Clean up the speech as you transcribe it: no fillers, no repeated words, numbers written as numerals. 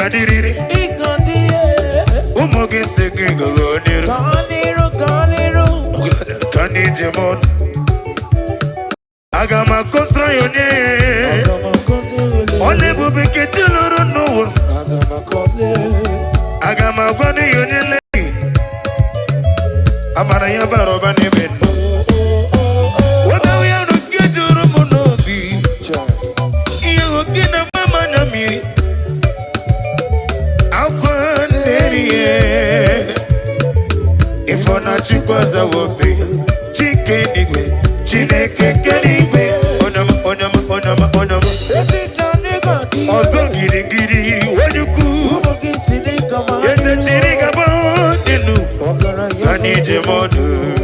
Igadiriri Umogi seki gogoniru Kani jemon Agama kosra yone Ole bubi ketuluru nuwa Agama kwani yone le Amara ya baroba ni benu Waka uya nukijuru munobi Iya wakina mama nami Akwa neriye Ifona chikwaza wobe Chike nigwe Chineke kenigwe Onama Ozo giri Wanyuku Yese chiriga boninu Kani jemodu